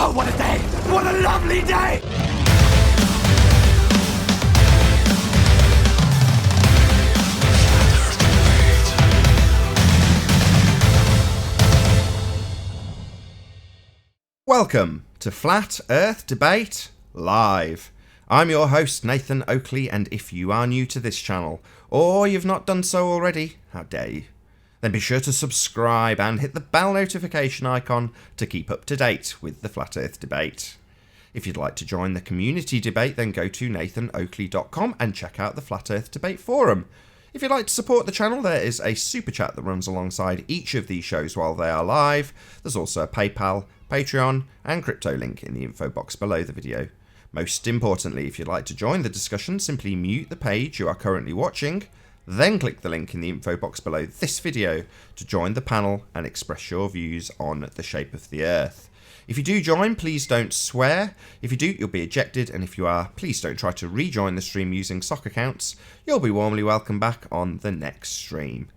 Oh, what a day! What a lovely day! Welcome to Flat Earth Debate Live. I'm your host, Nathan Oakley, and if you are new to this channel, or you've not done so already, how dare you, then be sure to subscribe and hit the bell notification icon to keep up to date with the Flat Earth Debate. If you'd like to join the community debate, then go to nathanoakley.com and check out the Flat Earth Debate Forum. If you'd like to support the channel, there is a super chat that runs alongside each of these shows while they are live. There's also a PayPal, Patreon and crypto link in the info box below the video. Most importantly, if you'd like to join the discussion, simply mute the page you are currently watching, then click the link in the info box below this video to join the panel and express your views on the shape of the Earth. If you do join, please don't swear. If you do, you'll be ejected, and if you are, please don't try to rejoin the stream using sock accounts. You'll be warmly welcome back on the next stream.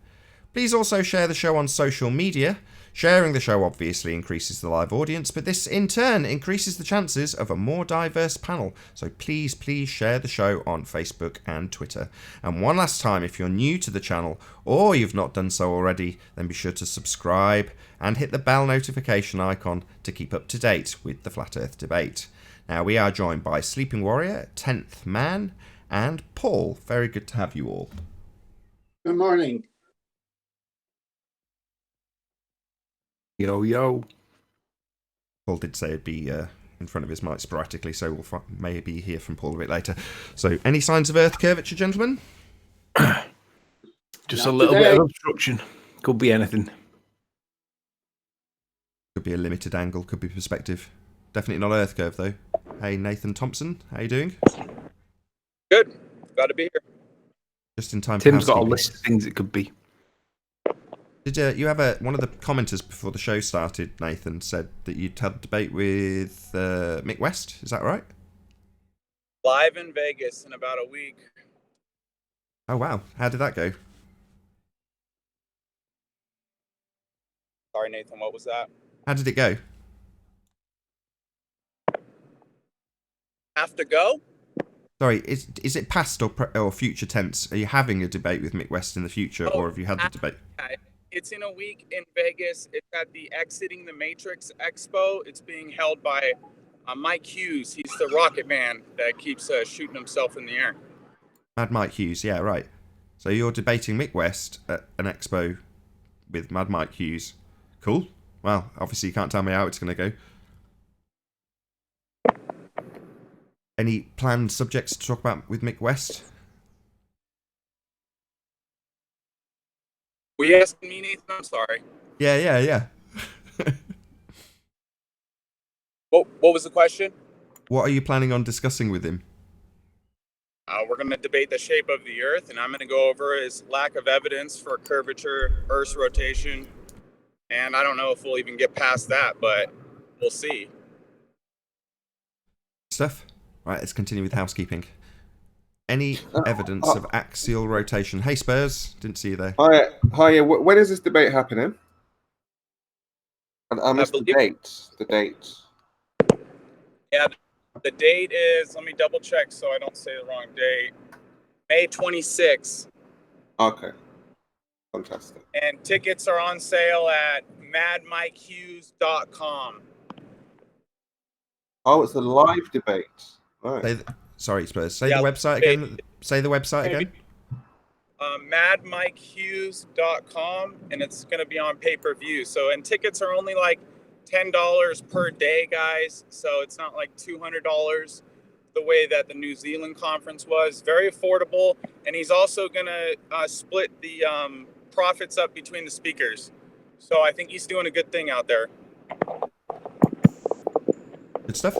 Please also share the show on social media. Sharing the show obviously increases the live audience, but this in turn increases the chances of a more diverse panel. So please share the show on Facebook and Twitter. And one last time, if you're new to the channel or you've not done so already, then be sure to subscribe and hit the bell notification icon to keep up to date with the Flat Earth Debate. Now we are joined by Sleeping Warrior, 10th Man, and Paul. Very good to have you all. Good morning. Yo, yo. Paul did say it'd be in front of his mic sporadically, so we'll maybe hear from Paul a bit later. So, any signs of Earth curvature, gentlemen? Just a little bit of obstruction. Could be anything. Could be a limited angle, could be perspective. Definitely not Earth curve, though. Hey, Nathan Thompson, how you doing? Good. Glad to be here. Just in time for Tim's got a housekeeping. list of things it could be. Did you have one of the commenters before the show started, Nathan, said that you'd had a debate with Mick West? Is that right? Live in Vegas in about a week. Oh, wow. How did that go? Sorry, Nathan, what was that? How did it go? Have to go? Sorry, is it past or future tense? Are you having a debate with Mick West in the future, or have you had the debate? It's in a week in Vegas. It's at the Exiting the Matrix Expo. It's being held by Mike Hughes. He's the rocket man that keeps shooting himself in the air. Mad Mike Hughes, yeah, right. So you're debating Mick West at an expo with Mad Mike Hughes. Cool. Well, obviously you can't tell me how it's going to go. Any planned subjects to talk about with Mick West? Were you asking me, Nathan? I'm sorry. Yeah. What was the question? What are you planning on discussing with him? We're going to debate the shape of the Earth, and I'm going to go over his lack of evidence for curvature, Earth's rotation, and I don't know if we'll even get past that, but we'll see. Stuff? Right, let's continue with housekeeping. Any evidence of axial rotation? Hey, Spurs, didn't see you there. Hi. When is this debate happening? I missed the date. The date. Yeah, the date is, let me double check so I don't say the wrong date, May 26th. Okay. Fantastic. And tickets are on sale at madmikehughes.com. Oh, it's a live debate. Right. Sorry, Spurs. Say the website again. Say the website again. madmikehughes.com, and it's going to be on pay-per-view. So, and tickets are only like $10 per day, guys. So it's not like $200 the way that the New Zealand conference was. Very affordable, and he's also going to split the profits up between the speakers. So I think he's doing a good thing out there. Good stuff.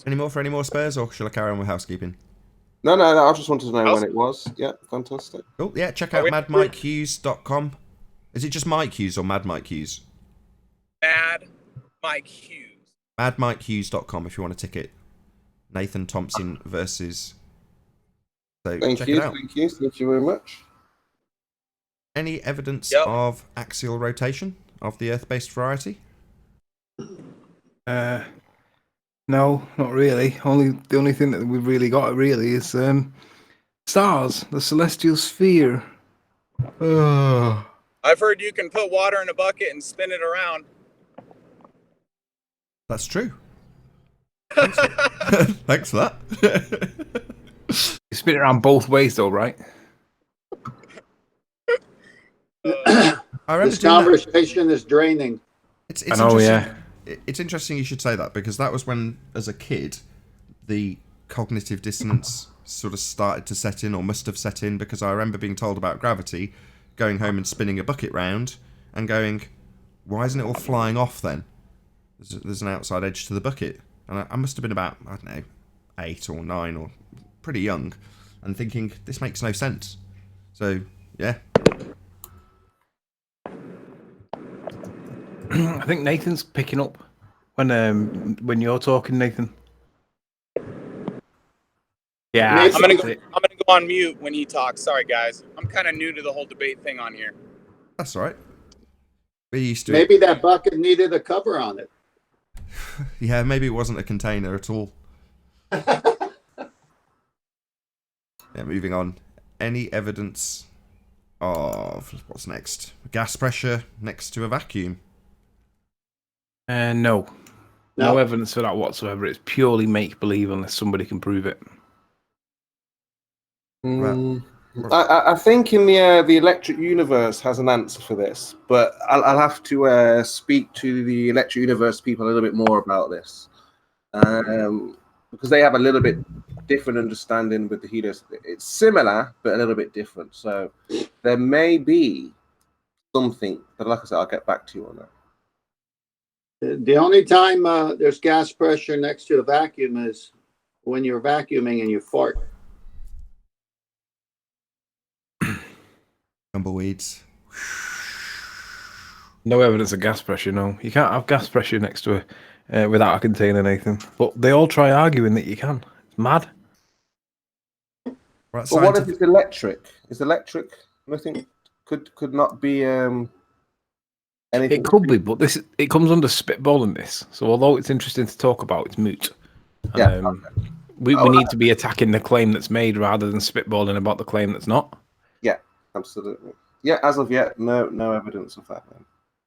Any more Spurs, or shall I carry on with housekeeping? No. I just wanted to know when it was. Yeah, fantastic. Cool. Yeah, check out madmikehughes.com. Is it just Mike Hughes or Mad Mike Hughes? Mad Mike Hughes. Madmikehughes.com if you want a ticket. Nathan Thompson versus. So Thank check you. it out. Thank you very much. Any evidence of axial rotation of the Earth-based variety? No, not really. The only thing that we've really got really is stars, the celestial sphere. I've heard you can put water in a bucket and spin it around. That's true. Thanks for that. You spin it around both ways, though, right? I remember This doing that. conversation is draining. It's I know, interesting. yeah. It's interesting you should say that, because that was when, as a kid, the cognitive dissonance sort of started to set in, or must have set in, because I remember being told about gravity, going home and spinning a bucket round, and going, why isn't it all flying off then? There's an outside edge to the bucket. And I must have been about, I don't know, 8 or 9 or pretty young, and thinking, this makes no sense. So, yeah. I think Nathan's picking up when you're talking, Nathan. Yeah, Nathan- I'm gonna go on mute when he talks. Sorry, guys. I'm kind of new to the whole debate thing on here. That's all right. We're used to it. Maybe that bucket needed a cover on it. Yeah, maybe it wasn't a container at all. Yeah, moving on. Any evidence of what's next? Gas pressure next to a vacuum. No. No evidence for that whatsoever. It's purely make-believe unless somebody can prove it. I think in the electric universe has an answer for this, but I'll have to speak to the electric universe people a little bit more about this, because they have a little bit different understanding with the helios. It's similar, but a little bit different. So there may be something, but like I said, I'll get back to you on that. The only time there's gas pressure next to a vacuum is when you're vacuuming and you fart. Tumbleweeds. No evidence of gas pressure, no. You can't have gas pressure next to without a container, Nathan. But they all try arguing that you can. It's mad. Right, But what if it's electric? Is electric nothing? Could not be anything? It could be, but it comes under spitballing this. So although it's interesting to talk about, it's moot. Yeah. We need to be attacking the claim that's made rather than spitballing about the claim that's not. Yeah, absolutely. Yeah, as of yet, no evidence of that. Then.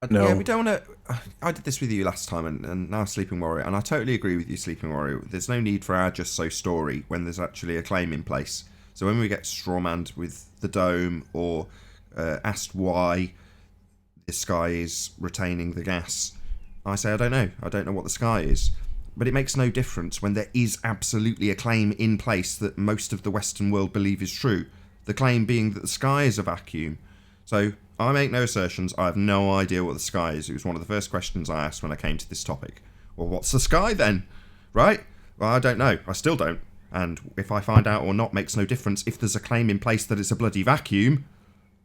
No. Yeah, we don't want to. I did this with you last time, and now Sleeping Warrior, and I totally agree with you, Sleeping Warrior. There's no need for our just so story when there's actually a claim in place. So when we get strawmanned with the dome, or asked why the sky is retaining the gas, I say I don't know. I don't know what the sky is. But it makes no difference when there is absolutely a claim in place that most of the Western world believe is true. The claim being that the sky is a vacuum. So I make no assertions. I have no idea what the sky is. It was one of the first questions I asked when I came to this topic. Well, what's the sky then? Right? Well, I don't know. I still don't. And if I find out or not makes no difference. If there's a claim in place that it's a bloody vacuum,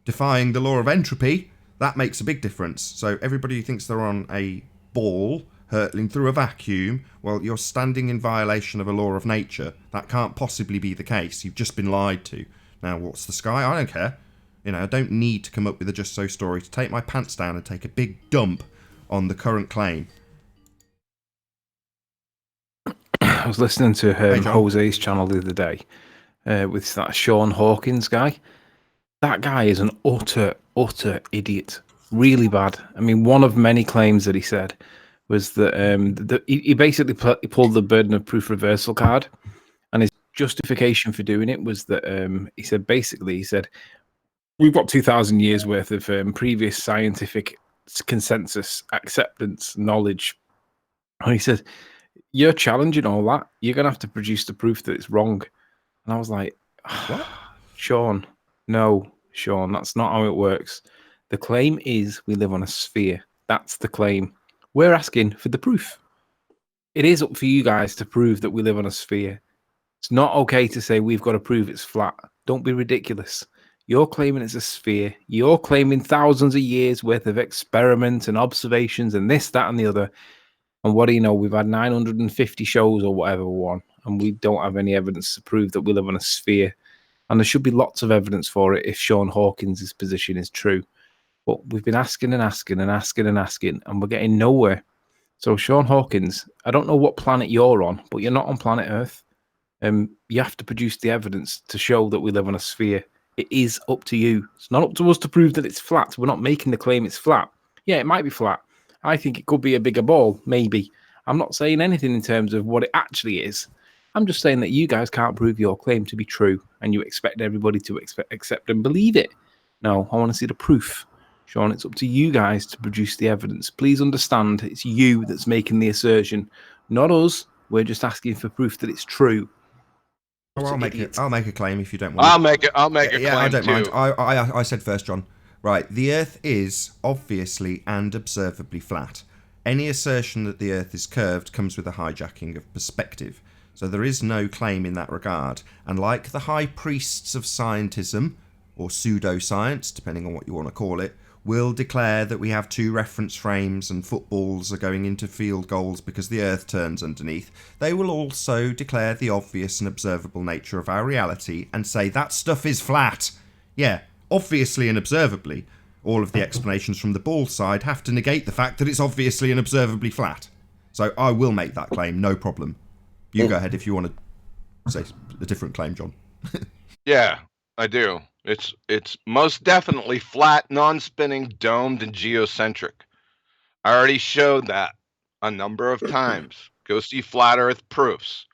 defying the law of entropy, that makes a big difference. So everybody who thinks they're on a ball hurtling through a vacuum, well, you're standing in violation of a law of nature. That can't possibly be the case. You've just been lied to. Now, what's the sky? I don't care. You know, I don't need to come up with a just so story to take my pants down and take a big dump on the current claim. I was listening to Hey, John. Jose's channel the other day with that Sean Hawkins guy. That guy is an utter idiot. Really bad. I mean, one of many claims that he said was that he basically pulled the burden of proof reversal card, and his justification for doing it was that he said we've got 2,000 years worth of previous scientific consensus, acceptance, knowledge, and he said, you're challenging all that, you're gonna have to produce the proof that it's wrong. And I was like, what? Sean, that's not how it works. The claim is we live on a sphere. That's the claim. We're asking for the proof. It is up for you guys to prove that we live on a sphere. It's not okay to say we've got to prove it's flat. Don't be ridiculous. You're claiming it's a sphere. You're claiming thousands of years worth of experiments and observations and this, that, and the other. And what do you know? We've had 950 shows or whatever one, and we don't have any evidence to prove that we live on a sphere. And there should be lots of evidence for it if Sean Hawkins' position is true. But we've been asking and asking and asking and asking, and we're getting nowhere. So, Sean Hawkins, I don't know what planet you're on, but you're not on planet Earth. You have to produce the evidence to show that we live on a sphere. It is up to you. It's not up to us to prove that it's flat. We're not making the claim it's flat. Yeah, it might be flat. I think it could be a bigger ball, maybe. I'm not saying anything in terms of what it actually is. I'm just saying that you guys can't prove your claim to be true, and you expect everybody to accept and believe it. No, I want to see the proof. Sean, it's up to you guys to produce the evidence. Please understand, it's you that's making the assertion, not us. We're just asking for proof that it's true. Oh, I'll make a claim if you don't want. I'll make a claim I don't too. mind. I said first, John. Right, the Earth is obviously and observably flat. Any assertion that the Earth is curved comes with a hijacking of perspective. So there is no claim in that regard. And like the high priests of scientism, or pseudoscience, depending on what you want to call it, will declare that we have two reference frames and footballs are going into field goals because the Earth turns underneath, they will also declare the obvious and observable nature of our reality and say that stuff is flat. Yeah, obviously and observably. All of the explanations from the ball side have to negate the fact that it's obviously and observably flat. So I will make that claim, no problem. You go ahead if you want to say a different claim, John. Yeah, I do. It's most definitely flat, non-spinning, domed, and geocentric. I already showed that a number of times. Go see Flat Earth proofs.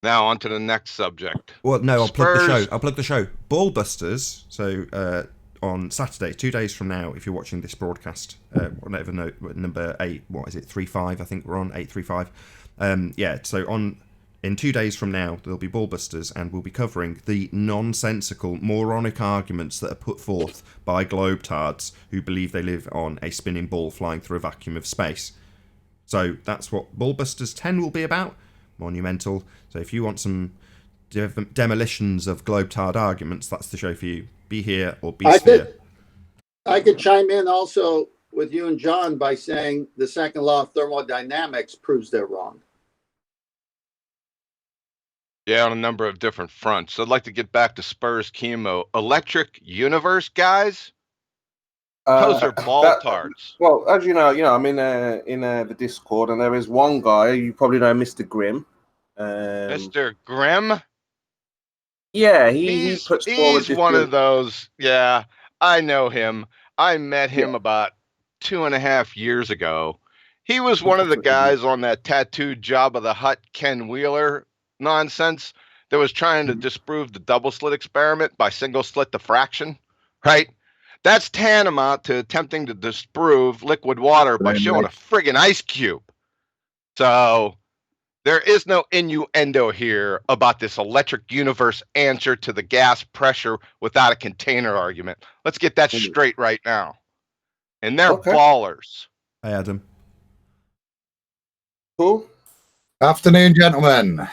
Now on to the next subject. Well, no, I'll plug Spurs- the show. Ballbusters. So on Saturday, 2 days from now, if you're watching this broadcast, whatever number 8, what is it? 35. I think we're on 835. Yeah. So in 2 days from now, there'll be Ballbusters, and we'll be covering the nonsensical, moronic arguments that are put forth by globetards who believe they live on a spinning ball flying through a vacuum of space. So that's what Ballbusters 10 will be about. Monumental. So if you want some demolitions of globetard arguments, that's the show for you. Be here or be sphere. I could chime in also with you and John by saying the second law of thermodynamics proves they're wrong. Yeah, on a number of different fronts. I'd like to get back to Spurs chemo. Electric universe, guys? Those are ball-tards. Well, as you know, I'm in the Discord, and there is one guy, you probably know, Mr. Grimm. Mr. Grimm? Yeah, he puts forward. He's one of those. Yeah, I know him. I met him about 2.5 years ago. He was one of the guys on that tattooed Jabba the Hutt Ken Wheeler nonsense that was trying to disprove the double slit experiment by single slit diffraction, right? That's tantamount to attempting to disprove liquid water by showing a friggin' ice cube. So there is no innuendo here about this electric universe answer to the gas pressure without a container argument. Let's get that straight right now. And they're ballers. Hey, Adam. Cool. Afternoon, gentlemen.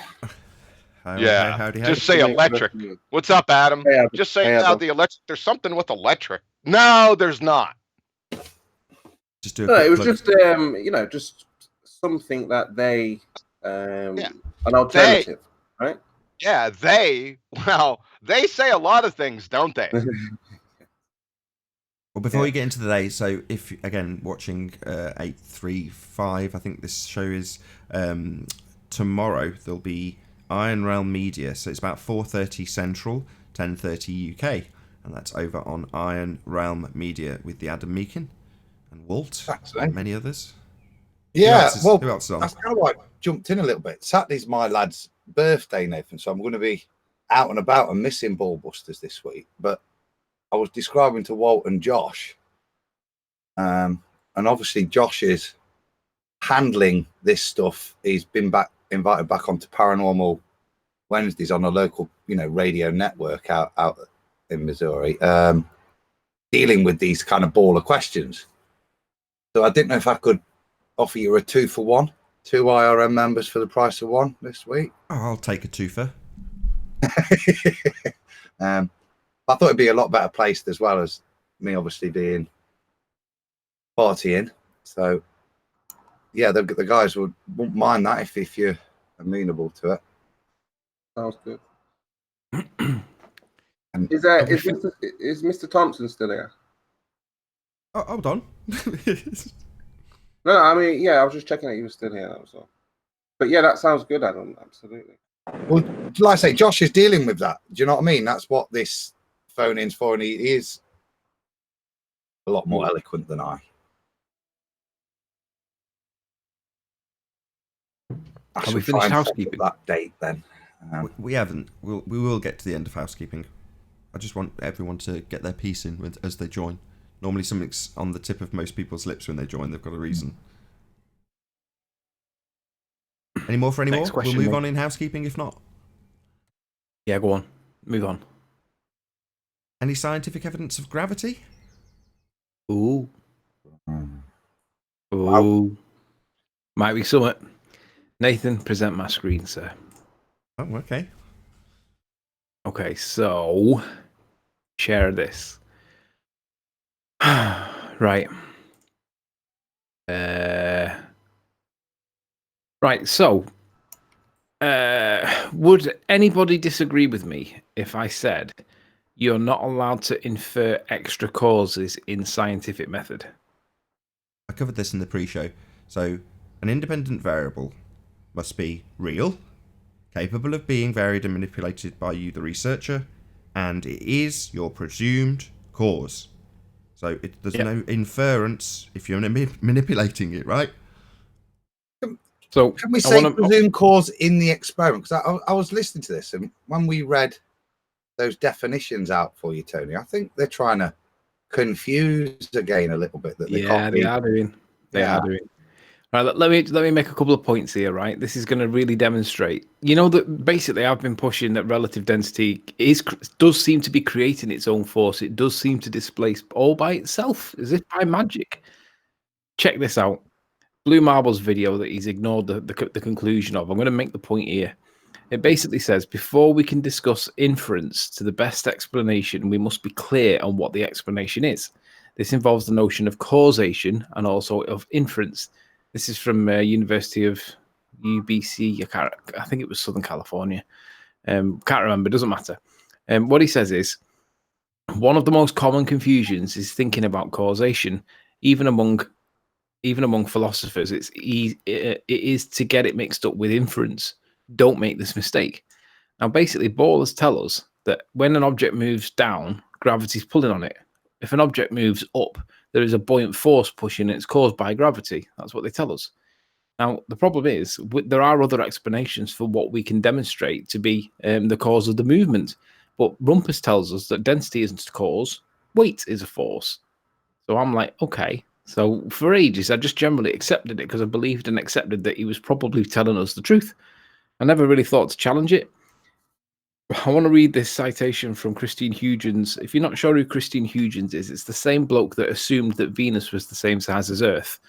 Howdy. Just say electric. What's up, Adam? Hey, Adam. Just say now the electric. There's something with electric. No, there's not. Just do it was just just something that they an alternative, right? Yeah, they say a lot of things, don't they? Well, before you get into the day, so if, again, watching 835, I think this show is tomorrow, there'll be Iron Realm Media, so it's about 4:30 Central, 10:30 UK, and that's over on Iron Realm Media with the Adam Meakin and Walt and many others. Yeah, who else is on? That's kind of why I jumped in a little bit. Saturday's my lad's birthday, Nathan, so I'm going to be out and about and missing Ballbusters this week, but I was describing to Walt and Josh, and obviously Josh is handling this stuff. He's been invited back onto Paranormal Wednesdays on a local, radio network out in Missouri, dealing with these kind of baller questions. So I didn't know if I could offer you a 2-for-1, 2 IRM members for the price of 1 this week. Oh, I'll take a twofer. I thought it'd be a lot better placed, as well as me obviously being partying. So yeah, the guys wouldn't mind that if you're amenable to it. Sounds good. Is Mr. Thompson still here? Oh, hold on. No, I mean, yeah, I was just checking that you were still here. That was all. But yeah, that sounds good, Adam. Absolutely. Well, like I say, Josh is dealing with that. Do you know what I mean? That's what this phone-in's for, and he is a lot more eloquent than I. Have we finished housekeeping? That date then. We haven't. We will get to the end of housekeeping. I just want everyone to get their piece in as they join. Normally something's on the tip of most people's lips when they join. They've got a reason. Any more for any more? We'll move on in housekeeping if not. Yeah, go on. Move on. Any scientific evidence of gravity? Ooh. Ooh. Might be somewhat. Nathan, present my screen, sir. Oh, okay. Okay, so share this. Right. Right, so would anybody disagree with me if I said you're not allowed to infer extra causes in scientific method? I covered this in the pre-show. So, an independent variable must be real, capable of being varied and manipulated by you, the researcher, and it is your presumed cause. So there's no inference if you're manipulating it, right? So can we say presumed cause in the experiment? Because I was listening to this, and when we read those definitions out for you, Tony, I think they're trying to confuse again a little bit. That they are doing. They are doing. Right, let me make a couple of points here. Right, this is going to really demonstrate. You know that basically I've been pushing that relative density does seem to be creating its own force. It does seem to displace all by itself, as if by magic. Check this out. Blue Marble's video that he's ignored the conclusion of. I'm going to make the point here. It basically says, before we can discuss inference to the best explanation, we must be clear on what the explanation is. This involves the notion of causation and also of inference. This is from University of UBC. I think it was Southern California. Can't remember. Doesn't matter. What he says is, one of the most common confusions is thinking about causation, even among philosophers. It is to get it mixed up with inference. Don't make this mistake. Now, basically, ballers tell us that when an object moves down, gravity's pulling on it. If an object moves up, there is a buoyant force pushing, and it's caused by gravity. That's what they tell us. Now, the problem is there are other explanations for what we can demonstrate to be the cause of the movement. But Rumpus tells us that density isn't a cause, weight is a force. So I'm like, okay. So for ages, I just generally accepted it because I believed and accepted that he was probably telling us the truth. I never really thought to challenge it. I want to read this citation from Christine Huygens. If you're not sure who Christine Huygens is, it's the same bloke that assumed that Venus was the same size as Earth.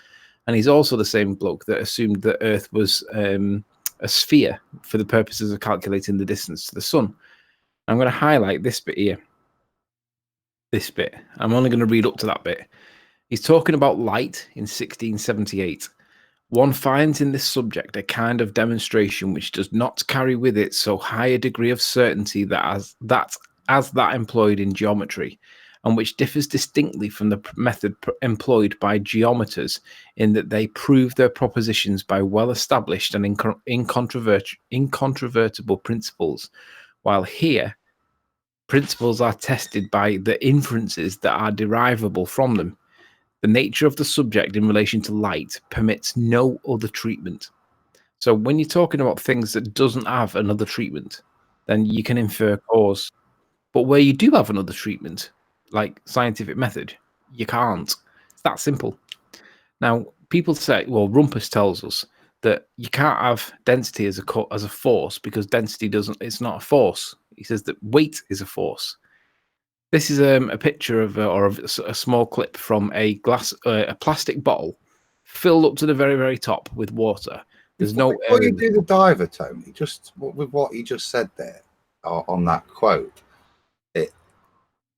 And he's also the same bloke that assumed that Earth was a sphere for the purposes of calculating the distance to the sun. I'm going to highlight this bit here. This bit. I'm only going to read up to that bit. He's talking about light in 1678. One finds in this subject a kind of demonstration which does not carry with it so high a degree of certainty as that employed in geometry, and which differs distinctly from the method employed by geometers in that they prove their propositions by well-established and incontrovertible principles, while here principles are tested by the inferences that are derivable from them. The nature of the subject in relation to light permits no other treatment. So when you're talking about things that doesn't have another treatment, then you can infer cause. But where you do have another treatment, like scientific method, you can't. It's that simple. Now, people say, well, Rumpus tells us that you can't have density as a force because density it's not a force. He says that weight is a force. This is a picture of a small clip from a plastic bottle filled up to the very, very top with water. There's Before you do the diver, Tony, just with what you just said there on that quote,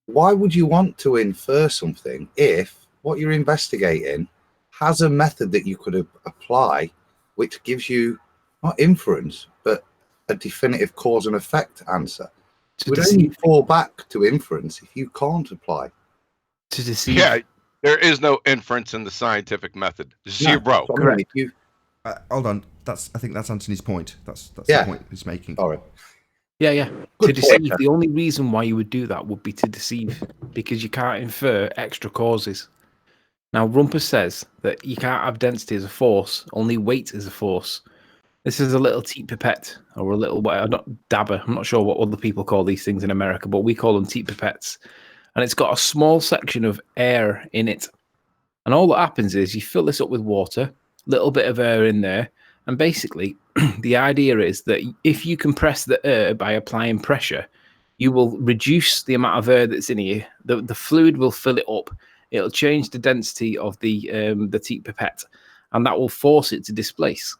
why would you want to infer something if what you're investigating has a method that you could apply which gives you not inference, but a definitive cause and effect answer? Would only fall back to inference if you can't apply. To deceive. Yeah, There is no inference in the scientific method. No, Zero. that's what I mean. If you, Hold on. I think that's Anthony's point. That's Yeah. the point he's making. sorry. Yeah. Good To point. deceive. The only reason why you would do that would be to deceive, because you can't infer extra causes. Now, Rumpus says that you can't have density as a force, only weight as a force. This is a little teat pipette, or a little, not dabber. I'm not sure what other people call these things in America, but we call them teat pipettes. And it's got a small section of air in it. And all that happens is you fill this up with water, little bit of air in there, and basically the idea is that if you compress the air by applying pressure, you will reduce the amount of air that's in here. The fluid will fill it up. It'll change the density of the teat pipette, and that will force it to displace.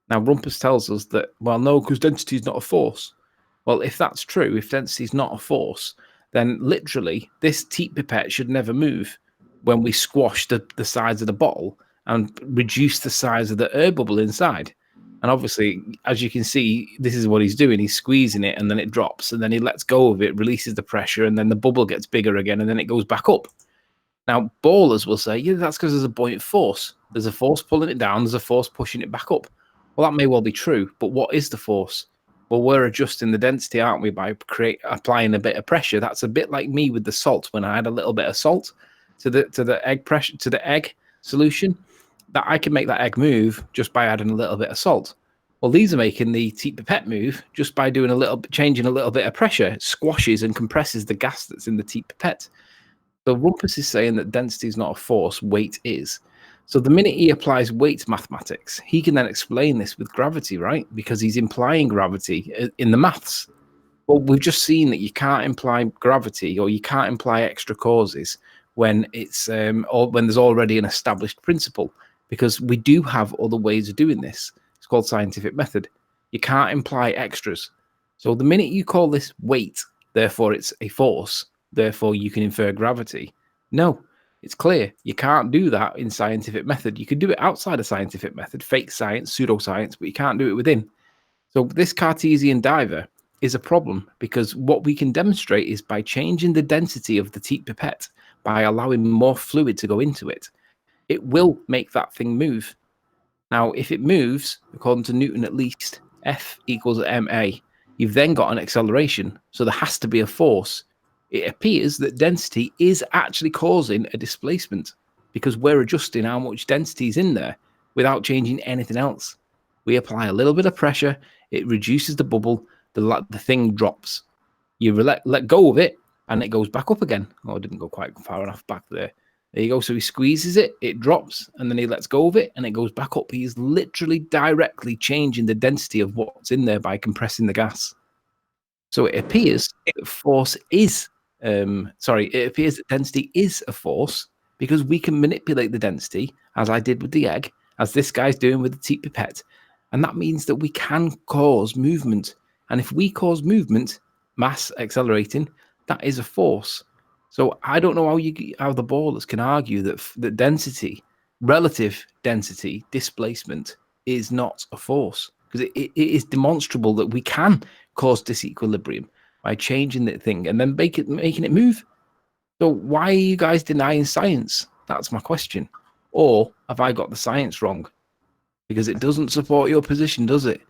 Now, Rumpus tells us that, well, no, because density is not a force. Well, if that's true, if density is not a force, then literally this teat pipette should never move when we squash the sides of the bottle and reduce the size of the air bubble inside. And obviously, as you can see, this is what he's doing. He's squeezing it, and then it drops, and then he lets go of it, releases the pressure, and then the bubble gets bigger again, and then it goes back up. Now, ballers will say, yeah, that's because there's a buoyant force. There's a force pulling it down. There's a force pushing it back up. Well, that may well be true, but what is the force? Well, we're adjusting the density, aren't we, by applying a bit of pressure. That's a bit like me with the salt. When I add a little bit of salt to the egg pressure, to the egg solution, that I can make that egg move just by adding a little bit of salt. Well, these are making the teat pipette move just by doing changing a little bit of pressure. It squashes and compresses the gas that's in the teat pipette. So Rumpus is saying that density is not a force, weight is. So the minute he applies weight mathematics, he can then explain this with gravity, right? Because he's implying gravity in the maths. Well, we've just seen that you can't imply gravity, or you can't imply extra causes when it's or when there's already an established principle, because we do have other ways of doing this. It's called scientific method. You can't imply extras. So the minute you call this weight, therefore it's a force, therefore you can infer gravity. No, it's clear. You can't do that in scientific method. You can do it outside of scientific method, fake science, pseudoscience, but you can't do it within. So this Cartesian diver is a problem, because what we can demonstrate is by changing the density of the teat pipette, by allowing more fluid to go into it, it will make that thing move. Now, if it moves, according to Newton at least, F equals ma, you've then got an acceleration. So there has to be a force. It appears that density is actually causing a displacement, because we're adjusting how much density is in there without changing anything else. We apply a little bit of pressure, it reduces the bubble, the thing drops. You let go of it, and it goes back up again. Oh, it didn't go quite far enough back there. There you go. So he squeezes it, it drops, and then he lets go of it, and it goes back up. He's literally directly changing the density of what's in there by compressing the gas. So it appears that force is, it appears that density is a force, because we can manipulate the density, as I did with the egg, as this guy's doing with the teat pipette. And that means that we can cause movement. And if we cause movement, mass accelerating, that is a force. So I don't know how the ballers can argue that density, relative density, displacement is not a force, because it is demonstrable that we can cause disequilibrium by changing the thing and then making it move. So why are you guys denying science? That's my question. Or have I got the science wrong? Because it doesn't support your position, does it?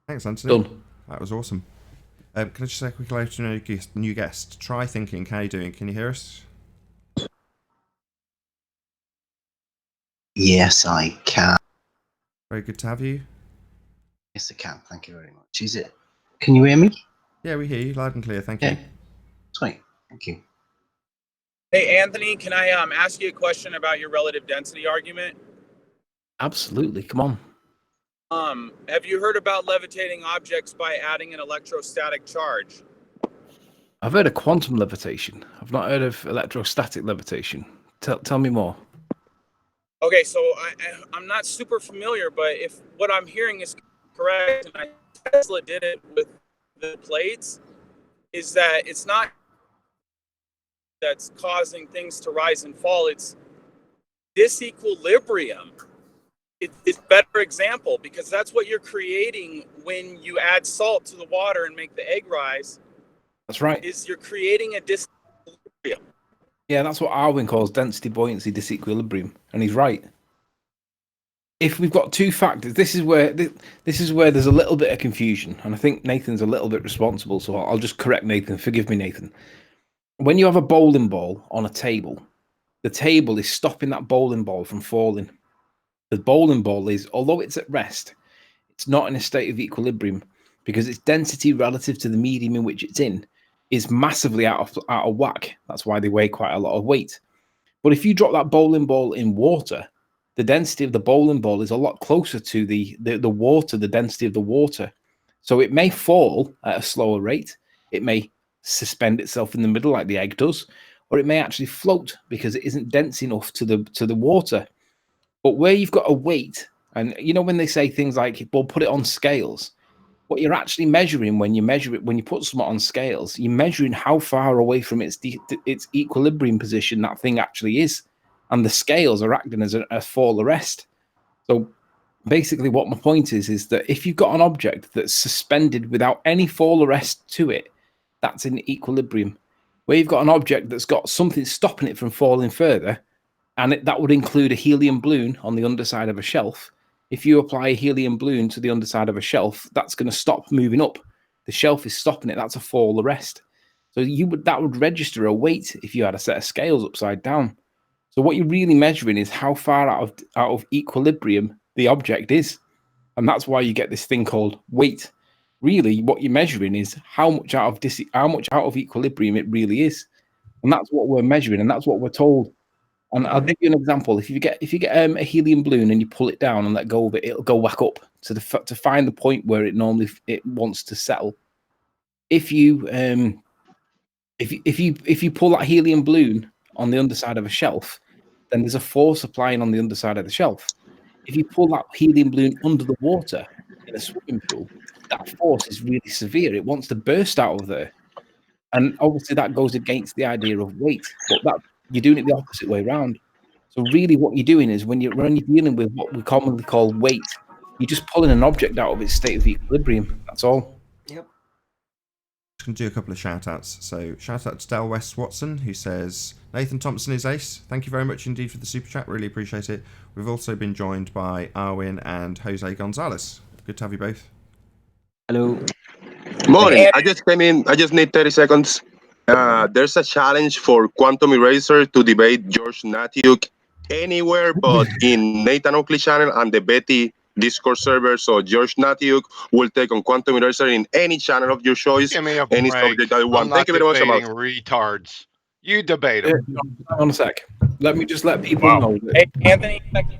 Thanks, Anthony. Done. That was awesome. Can I just say a quick hello to a new guest? Try thinking. How are you doing? Can you hear us? Yes, I can. Very good to have you. Yes, I can. Thank you very much. Is it? Can you hear me? Yeah, we hear you loud and clear. Thank Yeah. you. Sweet. Thank you. Hey, Anthony, can I ask you a question about your relative density argument? Absolutely. Come on. Have you heard about levitating objects by adding an electrostatic charge? I've heard of quantum levitation. I've not heard of electrostatic levitation. Tell me more. Okay, so I'm not super familiar, but if what I'm hearing is correct, and Tesla did it with the plates, is that it's not that's causing things to rise and fall. It's disequilibrium. It's a better example, because that's what you're creating when you add salt to the water and make the egg rise. That's right. Is you're creating a disequilibrium. Yeah, that's what Arwin calls density buoyancy disequilibrium, and he's right. If we've got two factors, this is where there's a little bit of confusion, and I think Nathan's a little bit responsible. So I'll just correct Nathan. Forgive me, Nathan. When you have a bowling ball on a table, the table is stopping that bowling ball from falling. The bowling ball is, although it's at rest, it's not in a state of equilibrium because its density relative to the medium in which it's in is massively out of whack. That's why they weigh quite a lot of weight. But if you drop that bowling ball in water, the density of the bowling ball is a lot closer to the water, the density of the water. So it may fall at a slower rate. It may suspend itself in the middle like the egg does, or it may actually float because it isn't dense enough to the water. But where you've got a weight, and you know when they say things like, well, put it on scales, what you're actually measuring when you measure it, when you put something on scales, you're measuring how far away from its equilibrium position that thing actually is. And the scales are acting as a fall arrest. So basically what my point is that if you've got an object that's suspended without any fall arrest to it, that's in equilibrium. Where you've got an object that's got something stopping it from falling further, and that would include a helium balloon on the underside of a shelf. If you apply a helium balloon to the underside of a shelf, that's going to stop moving up. The shelf is stopping it. That's a fall arrest. So that would register a weight if you had a set of scales upside down. So what you're really measuring is how far out of equilibrium the object is, and that's why you get this thing called weight. Really, what you're measuring is how much out of equilibrium it really is, and that's what we're measuring, and that's what we're told. And I'll give you an example. If you get a helium balloon and you pull it down and let go of it, it'll go back up to find the point where it wants to settle. If you pull that helium balloon on the underside of a shelf, then there's a force applying on the underside of the shelf. If you pull that helium balloon under the water in a swimming pool, that force is really severe. It wants to burst out of there. And obviously that goes against the idea of weight, but you're doing it the opposite way around. So really what you're doing is when you're dealing with what we commonly call weight, you're just pulling an object out of its state of equilibrium. That's all. Yep. Just going to do a couple of shout outs. So shout out to Del West Watson, who says, Nathan Thompson is ace. Thank you very much indeed for the super chat. Really appreciate it. We've also been joined by Arwin and Jose Gonzalez. Good to have you both. Hello. Morning. I just came in. I just need 30 seconds. There's a challenge for Quantum Eraser to debate George Natiuk anywhere but in Nathan Oakley channel and the Betty Discord server. So George Natiuk will take on Quantum Eraser in any channel of your choice. Give me a Any break. subject that you want. I'm not Thank you very much. debating retards. You debate them. Hang on a sec. Let me just let people know. Hey, Anthony, can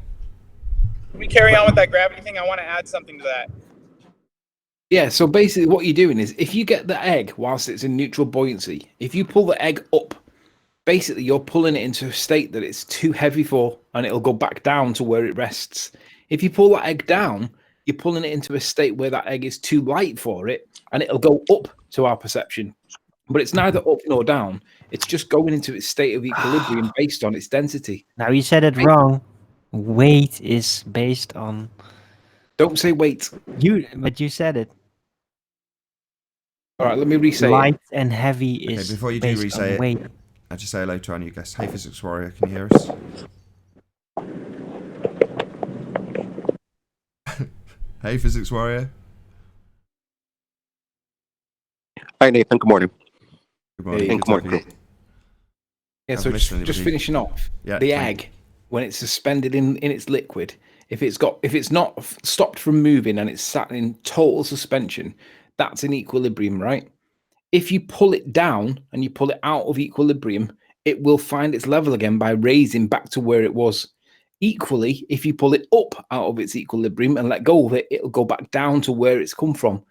we carry on with that gravity thing? I want to add something to that. Yeah, so basically what you're doing is if you get the egg whilst it's in neutral buoyancy, if you pull the egg up, basically you're pulling it into a state that it's too heavy for, and it'll go back down to where it rests. If you pull that egg down, you're pulling it into a state where that egg is too light for it, and it'll go up to our perception. But it's neither up nor down. It's just going into its state of equilibrium based on its density. Now you said it wrong. Weight is based on... Don't say weight. But you said it. All right, let me re-say Light it. and heavy is Okay, before you do based re-say on it, weight. I'll just say hello to our new guest. Hey, Physics Warrior, can you hear us? Hey, Physics Warrior. Hi, Nathan. Good morning. Good morning. Hey, Good good morning, talking. crew. Yeah, so Haven't missed anybody. just finishing off. Yeah, the thank egg, when it's suspended in its liquid, if it's not stopped from moving and it's sat in total suspension, that's in equilibrium, right? If you pull it down and you pull it out of equilibrium, it will find its level again by raising back to where it was. Equally, if you pull it up out of its equilibrium and let go of it, it'll go back down to where it's come from.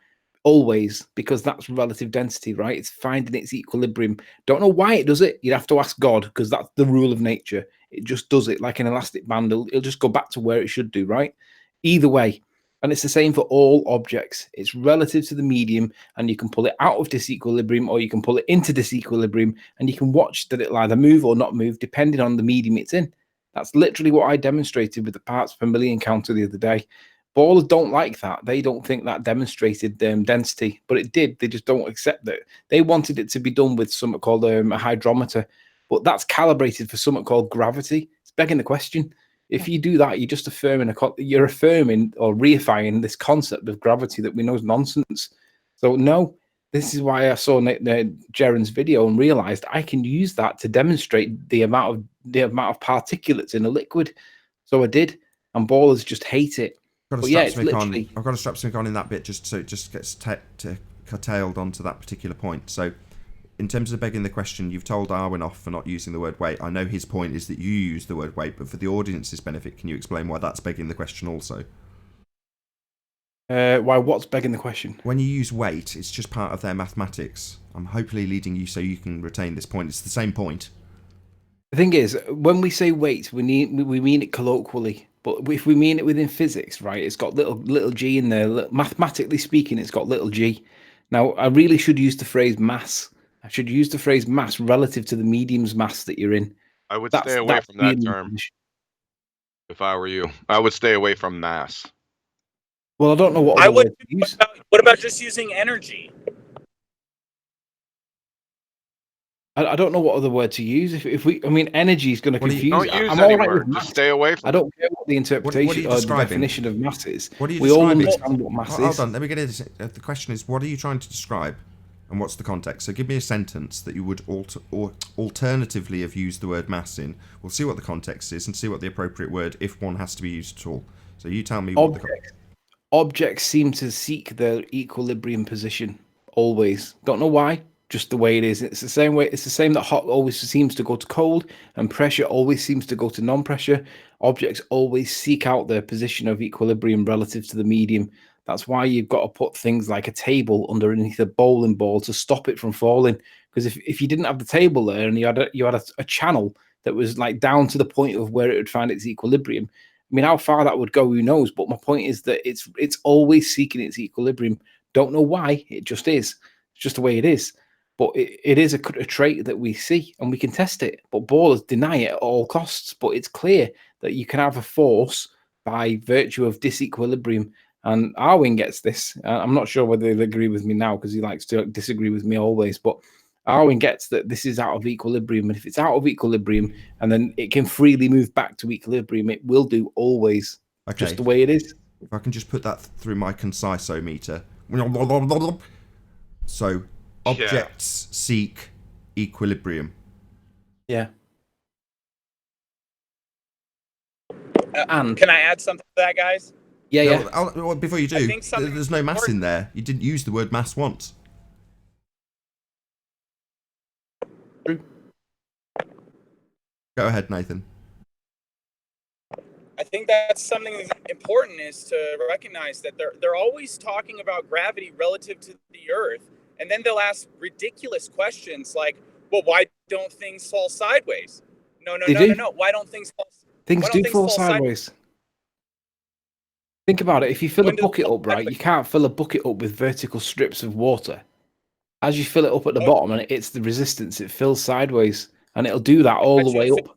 Always, because that's relative density, right? It's finding its equilibrium. Don't know why it does it. You'd have to ask God, because that's the rule of nature. It just does it like an elastic band. It'll just go back to where it should do, right? Either way. And it's the same for all objects. It's relative to the medium, and you can pull it out of disequilibrium or you can pull it into disequilibrium, and you can watch that it'll either move or not move depending on the medium it's in. That's literally what I demonstrated with the parts per million counter the other day. Ballers don't like that. They don't think that demonstrated density, but it did. They just don't accept it. They wanted it to be done with something called a hydrometer, but that's calibrated for something called gravity. It's begging the question. If you do that, you're just affirming you're affirming or reifying this concept of gravity that we know is nonsense. So no, this is why I saw Jaren's video and realized I can use that to demonstrate the amount of particulates in a liquid. So I did, and ballers just hate it. But yeah, it's literally. I've got to strap something on in that bit just so it just gets curtailed onto that particular point. So, in terms of begging the question, you've told Arwin off for not using the word weight. I know his point is that you use the word weight, but for the audience's benefit, can you explain why that's begging the question also? Why? What's begging the question? When you use weight, it's just part of their mathematics. I'm hopefully leading you so you can retain this point. It's the same point. The thing is, when we say weight, we mean it colloquially. But if we mean it within physics, right, it's got little g in there. Mathematically speaking, it's got little g. Now, I really should use the phrase mass. I should use the phrase mass relative to the medium's mass that you're in. I would stay away from that term. If I were you, I would stay away from mass. Well, I don't know what I would. use. What about just using energy? I don't know what other word to use. I mean, energy is going to confuse. Don't use I'm any all right word. with Just mass. stay away from. I don't care what the interpretation or the definition of mass is. We all understand what mass is. Hold on, let me get it. The question is, what are you trying to describe, and what's the context? So, give me a sentence that you would alternatively have used the word mass in. We'll see what the context is and see what the appropriate word, if one has to be used at all. So, you tell me what objects seem to seek their equilibrium position always. Don't know why. Just the way it is. It's the same way. It's the same that hot always seems to go to cold, and pressure always seems to go to non-pressure. Objects always seek out their position of equilibrium relative to the medium. That's why you've got to put things like a table underneath a bowling ball to stop it from falling. Because if you didn't have the table there and you had a channel that was like down to the point of where it would find its equilibrium, I mean, how far that would go, who knows? But my point is that it's always seeking its equilibrium. Don't know why. It just is. It's just the way it is. But it is a trait that we see, and we can test it. But ballers deny it at all costs. But it's clear that you can have a force by virtue of disequilibrium. And Arwin gets this. I'm not sure whether he'll agree with me now because he likes to disagree with me always. But Arwin gets that this is out of equilibrium. And if it's out of equilibrium and then it can freely move back to equilibrium, it will do always. Okay. Just the way it is. If I can just put that through my concisometer. So... objects seek equilibrium. Yeah. And can I add something to that, guys? Yeah, no, before you do, there's no mass in there. You didn't use the word mass once. True. Go ahead, Nathan. I think that's something that's important is to recognize that they're always talking about gravity relative to the Earth. And then they'll ask ridiculous questions like, well, why don't things fall sideways? No. Why don't things fall sideways? Things do fall sideways. Think about it. If you fill a bucket up, right, you can't fill a bucket up with vertical strips of water. As you fill it up at the bottom and it's the resistance, it fills sideways. And it'll do that all the way up.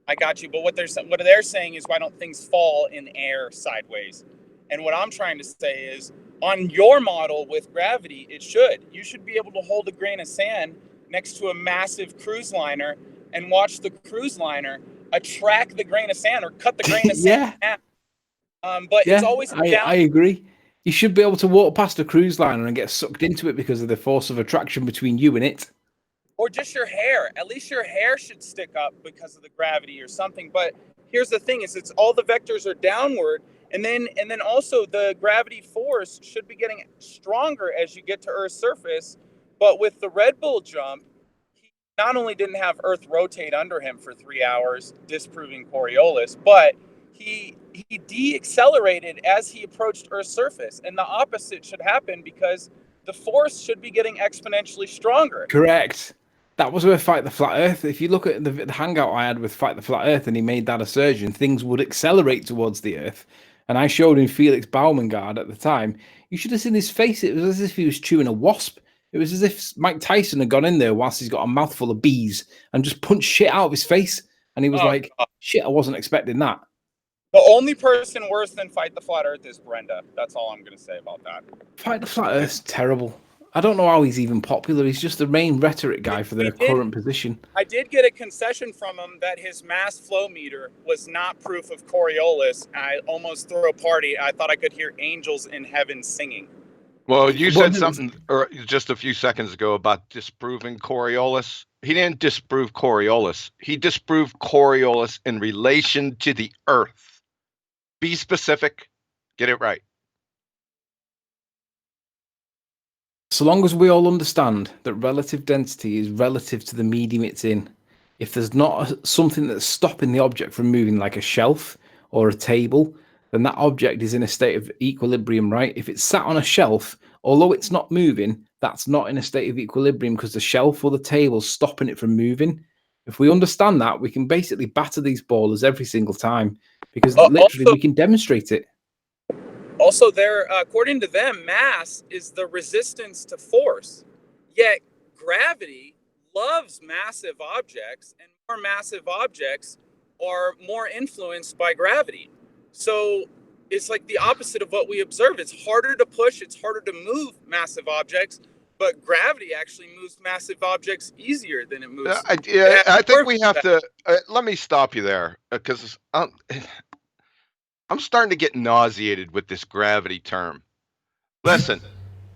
I got you. But what they're saying is, why don't things fall in air sideways? And what I'm trying to say is, on your model with gravity, it should. You should be able to hold a grain of sand next to a massive cruise liner and watch the cruise liner attract the grain of sand or cut the grain of sand in half. But it's always down. I agree. You should be able to walk past a cruise liner and get sucked into it because of the force of attraction between you and it. Or just your hair. At least your hair should stick up because of the gravity or something. But here's the thing: it's all the vectors are downward. And then also the gravity force should be getting stronger as you get to Earth's surface. But with the Red Bull jump, he not only didn't have Earth rotate under him for 3 hours, disproving Coriolis, but he deaccelerated as he approached Earth's surface. And the opposite should happen because the force should be getting exponentially stronger. Correct. That was with Fight the Flat Earth. If you look at the hangout I had with Fight the Flat Earth and he made that assertion, things would accelerate towards the Earth. And I showed him Felix Baumangard at the time. You should have seen his face. It was as if he was chewing a wasp. It was as if Mike Tyson had gone in there whilst he's got a mouthful of bees and just punched shit out of his face. And he was like, shit, I wasn't expecting that. The only person worse than Fight the Flat Earth is Brenda. That's all I'm going to say about that. Fight the Flat Earth's terrible. I don't know how he's even popular. He's just the main rhetoric guy for their current position. I did get a concession from him that his mass flow meter was not proof of Coriolis. I almost threw a party. I thought I could hear angels in heaven singing. Well, you said something just a few seconds ago about disproving Coriolis. He didn't disprove Coriolis. He disproved Coriolis in relation to the Earth. Be specific. Get it right. So long as we all understand that relative density is relative to the medium it's in, if there's not something that's stopping the object from moving, like a shelf or a table, then that object is in a state of equilibrium, right? If it's sat on a shelf, although it's not moving, that's not in a state of equilibrium because the shelf or the table's stopping it from moving. If we understand that, we can basically batter these ballers every single time because literally we can demonstrate it. Also, according to them, mass is the resistance to force. Yet gravity loves massive objects, and more massive objects are more influenced by gravity. So it's like the opposite of what we observe. It's harder to push, it's harder to move massive objects, but gravity actually moves massive objects easier than it moves. I think we have to. Let me stop you there because I'm starting to get nauseated with this gravity term. Listen,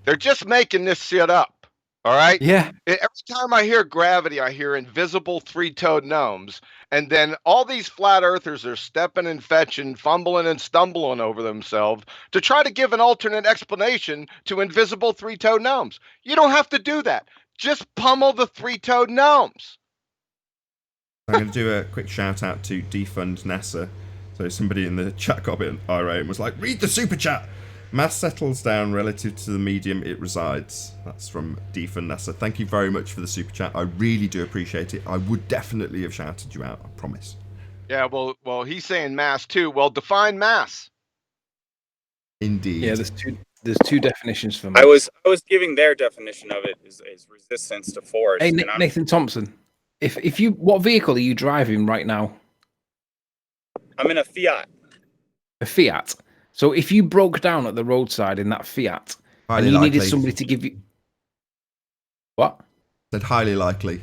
they're just making this shit up. All right? Yeah. Every time I hear gravity, I hear invisible three-toed gnomes. And then all these flat earthers are stepping and fetching, fumbling and stumbling over themselves to try to give an alternate explanation to invisible three-toed gnomes. You don't have to do that. Just pummel the three-toed gnomes. I'm going to do a quick shout out to Defund NASA. So somebody in the chat got a bit irate and was like, read the super chat. Mass settles down relative to the medium it resides. That's from Defund NASA. Thank you very much for the super chat. I really do appreciate it. I would definitely have shouted you out, I promise. Yeah, well, he's saying mass too. Well, define mass. Indeed. Yeah, there's two definitions for mass. I was giving their definition of it is resistance to force. Hey, Nathan Thompson, if you, what vehicle are you driving right now? I'm in a Fiat. A Fiat. So if you broke down at the roadside in that Fiat and you needed somebody to give you... What? Said highly likely.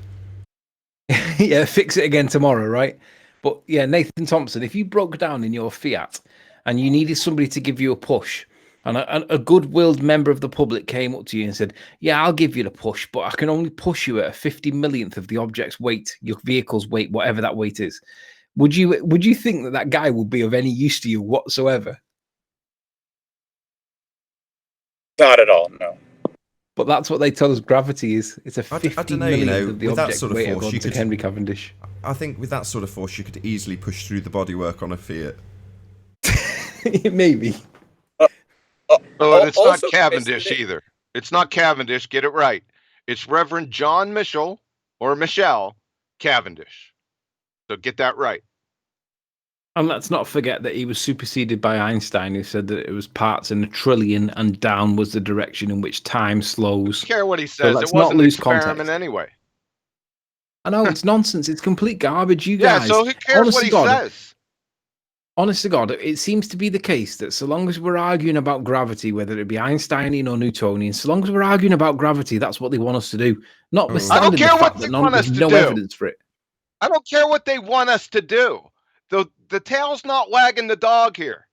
Yeah, fix it again tomorrow, right? But yeah, Nathan Thompson, if you broke down in your Fiat and you needed somebody to give you a push, and a good-willed member of the public came up to you and said, yeah, I'll give you the push, but I can only push you at a 50 millionth of the object's weight, your vehicle's weight, whatever that weight is. Would you think that guy would be of any use to you whatsoever? Not at all, no. But that's what they tell us gravity is. It's a 50 I don't know, millionth of the with that object sort of weight force, according you to could, Henry Cavendish. I think with that sort of force, you could easily push through the bodywork on a Fiat. Maybe. Oh, and it's not Cavendish either. It's not Cavendish. Get it right. It's Reverend John Michel or Michelle Cavendish. So get that right. And let's not forget that he was superseded by Einstein, who said that it was parts in a trillion and down was the direction in which time slows. I don't care what he says. So it wasn't an experiment context. Anyway. I know, it's nonsense. It's complete garbage, you guys. Yeah, so who cares what he says? Honest to God, it seems to be the case that so long as we're arguing about gravity, whether it be Einsteinian or Newtonian, so long as we're arguing about gravity, that's what they want us to do. Notwithstanding I don't care the fact what they that want us there's to no do. evidence for it. I don't care what they want us to do. The tail's not wagging the dog here.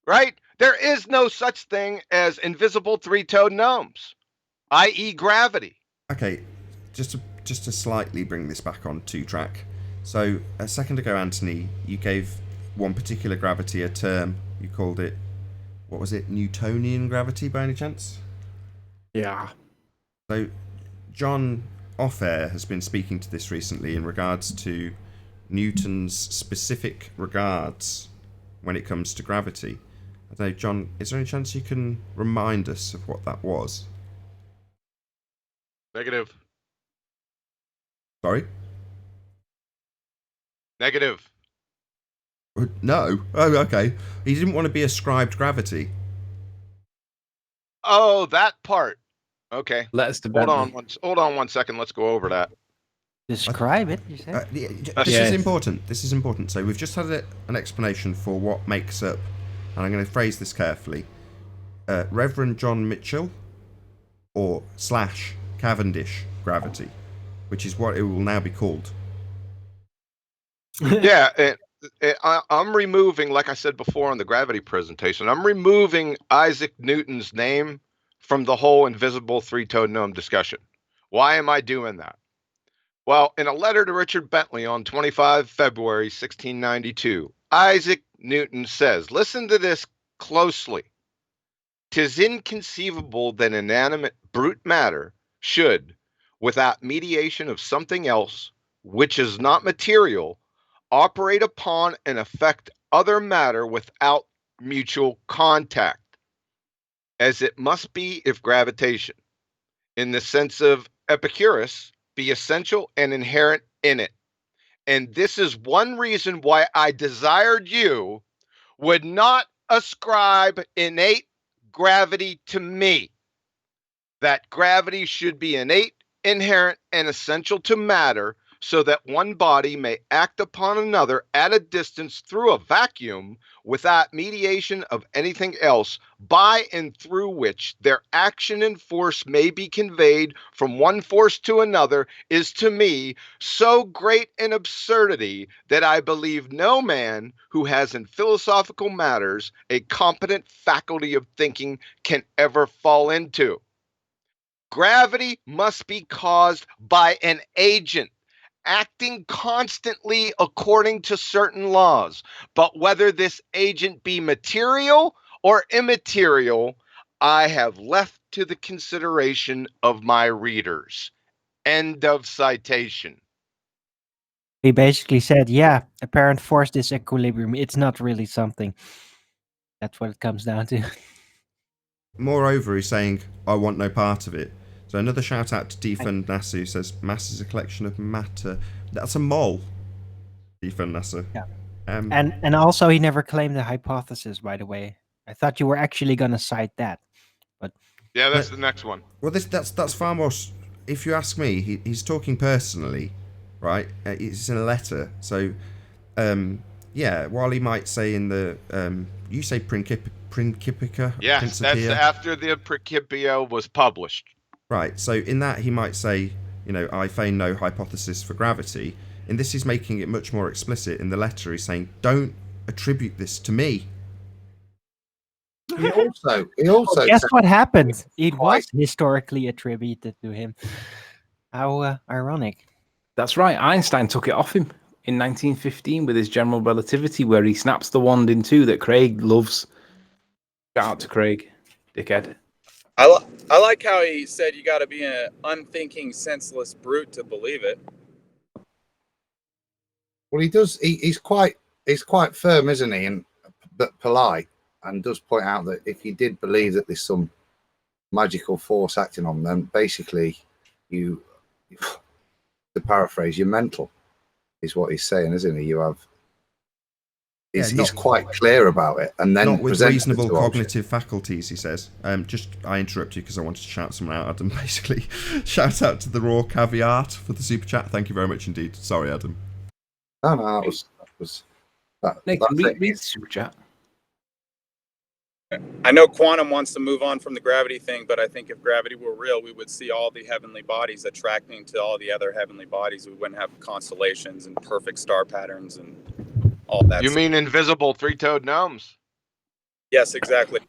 Right? There is no such thing as invisible three-toed gnomes, i.e. gravity. Okay, just to slightly bring this back on track. So a second ago, Anthony, you gave one particular gravity a term. You called it, what was it, Newtonian gravity by any chance? Yeah. So John Off-Air has been speaking to this recently in regards to Newton's specific regards when it comes to gravity. I don't know, John, is there any chance you can remind us of what that was? Negative. Sorry? Negative. No. Oh, okay. He didn't want to be ascribed gravity. Oh, that part. Okay. Let us hold on one second. Let's go over that. Describe it, you said? This is important. This is important. So we've just had an explanation for what makes up, and I'm going to phrase this carefully. Reverend John Mitchell or / Cavendish gravity, which is what it will now be called. Yeah, I'm removing, like I said before on the gravity presentation, I'm removing Isaac Newton's name from the whole invisible three-toed gnome discussion. Why am I doing that? Well, in a letter to Richard Bentley on 25 February 1692, Isaac Newton says, listen to this closely. "'Tis inconceivable that inanimate brute matter should, without mediation of something else, which is not material, operate upon and affect other matter without mutual contact, as it must be if gravitation, in the sense of Epicurus, be essential and inherent in it. And this is one reason why I desired you would not ascribe innate gravity to me, that gravity should be innate, inherent, and essential to matter, so that one body may act upon another at a distance through a vacuum without mediation of anything else, by and through which their action and force may be conveyed from one force to another, is to me so great an absurdity that I believe no man who has in philosophical matters a competent faculty of thinking can ever fall into. Gravity must be caused by an agent acting constantly according to certain laws. But whether this agent be material or immaterial, I have left to the consideration of my readers." End of citation. He basically said, yeah, apparent force disequilibrium, it's not really something. That's what it comes down to. Moreover, he's saying, I want no part of it. So another shout out to Defund NASA, who says, mass is a collection of matter. That's a mole, Defund NASA. Yeah. And also, he never claimed the hypothesis, by the way. I thought you were actually going to cite that. But yeah, that's the next one. Well, that's far more... If you ask me, he's talking personally, right? It's in a letter. So, yeah, while he might say in the... you say Principia? Yes, that's after the Principia was published. Right, so in that he might say, I feign no hypothesis for gravity. In this, he's making it much more explicit. In the letter, he's saying, don't attribute this to me. He also guess what happened? It was historically attributed to him. How ironic. That's right. Einstein took it off him in 1915 with his general relativity, where he snaps the wand in two that Craig loves. Shout out to Craig, dickhead. I like how he said you got to be an unthinking, senseless brute to believe it. Well, he does. He's quite firm, isn't he? But polite, and does point out that if he did believe that there's some magical force acting on them, basically, to paraphrase, you're mental, is what he's saying, isn't he? You have. He's quite clear about it, and then not with reasonable cognitive faculties, he says. I interrupt you because I wanted to shout someone out, Adam. Basically, shout out to the Raw Caveat for the super chat. Thank you very much indeed. Sorry, Adam. No, that was Nathan, read the super chat. I know quantum wants to move on from the gravity thing, but I think if gravity were real, we would see all the heavenly bodies attracting to all the other heavenly bodies. We wouldn't have constellations and perfect star patterns and all that. You mean invisible three-toed gnomes? Yes, exactly.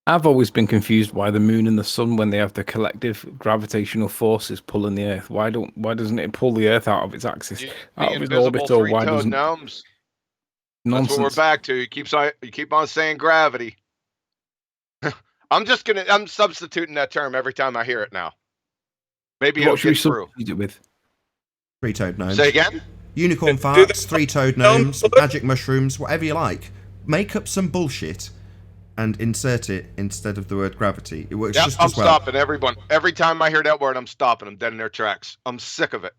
I've always been confused why the moon and the sun, when they have the collective gravitational forces pulling the Earth, why doesn't it pull the Earth out of its axis, out of its orbit, or why doesn't? Gnomes. Nonsense. That's what we're back to. You keep on saying gravity. I'm substituting that term every time I hear it now. Maybe it'll get through. What should we substitute it with? Three-toed gnomes. Say again? Unicorn farts, three-toed gnomes, magic mushrooms, whatever you like. Make up some bullshit and insert it instead of the word gravity. It works just as well. I'm stopping everyone. Every time I hear that word, I'm stopping them dead in their tracks. I'm sick of it.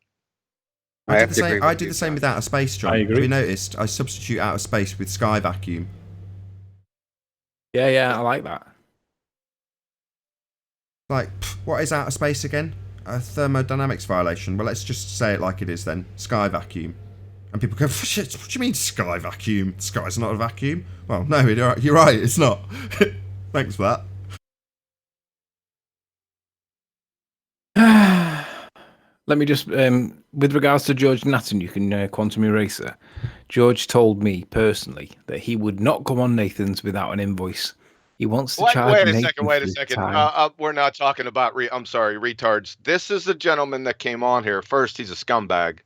I did the same with outer space, John. I agree. Have you noticed? I substitute outer space with sky vacuum. Yeah, I like that. Like, what is outer space again? A thermodynamics violation. Well, let's just say it like it is then. Sky vacuum. And people go, shit, what do you mean sky vacuum? The sky's not a vacuum. Well, no, you're right, it's not. Thanks for that. let me just, with regards to George Nathan, Quantum Eraser, George told me personally that he would not go on Nathan's without an invoice. He wants to charge Wait a Nathan second. for Wait a his second. time. We're not talking about. I'm sorry, retards. This is the gentleman that came on here. First, he's a scumbag.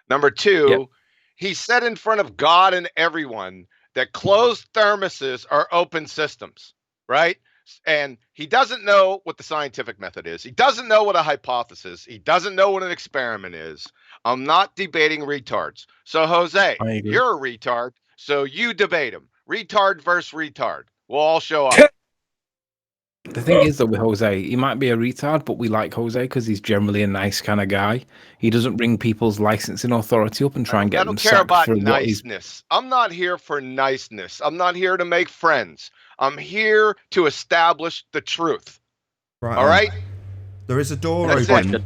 Number two, Yep. he said in front of God and everyone that closed thermoses are open systems, right? And he doesn't know what the scientific method is. He doesn't know what a hypothesis. He doesn't know what an experiment is. I'm not debating retards. So Jose, I agree. you're a retard. So you debate him. Retard versus retard. We'll all show up. The thing is, though, with Jose, he might be a retard, but we like Jose because he's generally a nice kind of guy. He doesn't bring people's licensing authority up and try and get I them don't care sacked about for what he's. niceness. I'm not here for niceness. I'm not here to make friends. I'm here to establish the truth. Right. All right? There is a door That's open.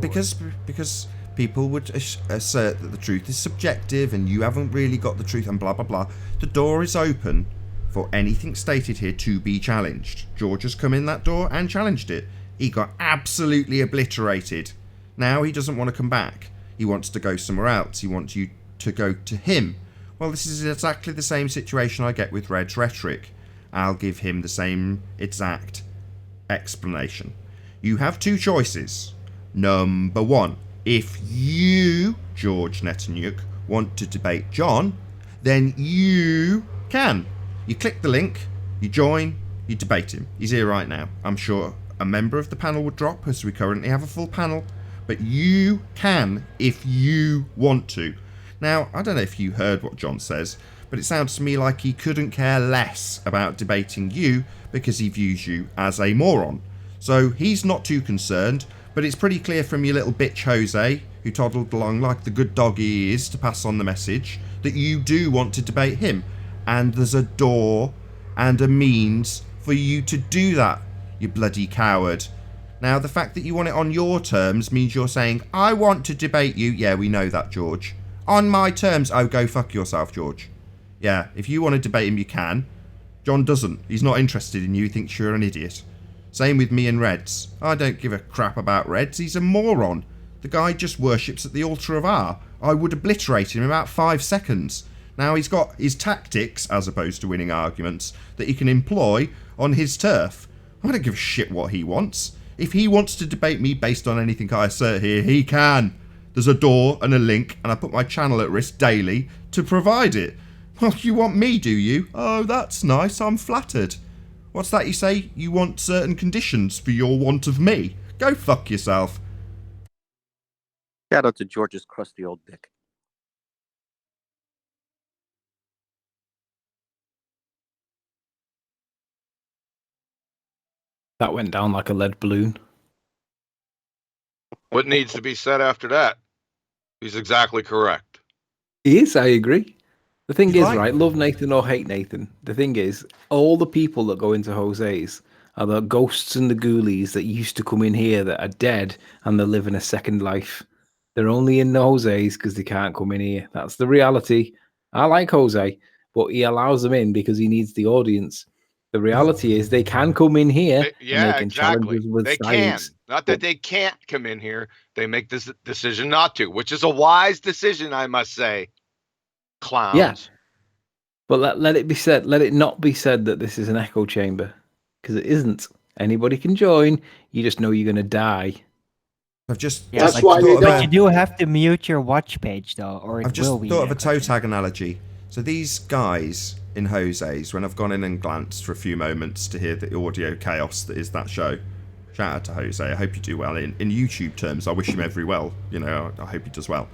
Because people would assert that the truth is subjective and you haven't really got the truth and blah blah blah. The door is open for anything stated here to be challenged. George has come in that door and challenged it. He got absolutely obliterated. Now he doesn't want to come back. He wants to go somewhere else. He wants you to go to him. Well, this is exactly the same situation I get with Red's rhetoric. I'll give him the same exact explanation. You have two choices. Number one, if you, George Netanyahu, want to debate John, then you can. You click the link, you join, you debate him. He's here right now. I'm sure a member of the panel would drop, as we currently have a full panel, but you can if you want to. Now, I don't know if you heard what John says, but it sounds to me like he couldn't care less about debating you because he views you as a moron. So he's not too concerned, but it's pretty clear from your little bitch Jose, who toddled along like the good dog he is to pass on the message, that you do want to debate him. And there's a door and a means for you to do that, you bloody coward. Now, the fact that you want it on your terms means you're saying, I want to debate you. Yeah, we know that, George. On my terms. Oh, go fuck yourself, George. Yeah, if you want to debate him, you can. John doesn't. He's not interested in you. He thinks you're an idiot. Same with me and Reds. I don't give a crap about Reds. He's a moron. The guy just worships at the altar of R. I would obliterate him in about 5 seconds. Now he's got his tactics, as opposed to winning arguments, that he can employ on his turf. I don't give a shit what he wants. If he wants to debate me based on anything I assert here, he can. There's a door and a link, and I put my channel at risk daily to provide it. Well, you want me, do you? Oh, that's nice. I'm flattered. What's that you say? You want certain conditions for your want of me? Go fuck yourself. Shout out to George's crusty old dick. That went down like a lead balloon. What needs to be said after that? He's exactly correct. He is, I agree. The thing is, right, love Nathan or hate Nathan, the thing is, all the people that go into Jose's are the ghosts and the ghoulies that used to come in here that are dead and they're living a second life. They're only in the Jose's because they can't come in here. That's the reality. I like Jose, but he allows them in because he needs the audience. The reality is they can come in here and they can challenge us with science. Can. Not that they can't come in here. They make this decision not to, which is a wise decision, I must say. Clowns. Yeah. But let it be said, let it not be said that this is an echo chamber. Because it isn't. Anybody can join. You just know you're going to die. I've just... Yeah, That's why they but don't. you do have to mute your watch page, though, or it I've just will be. thought of a toe tag analogy. So these guys in Jose's, when I've gone in and glanced for a few moments to hear the audio chaos that is that show, shout out to Jose. I hope you do well. In YouTube terms, I wish him every well. You know, I hope he does well.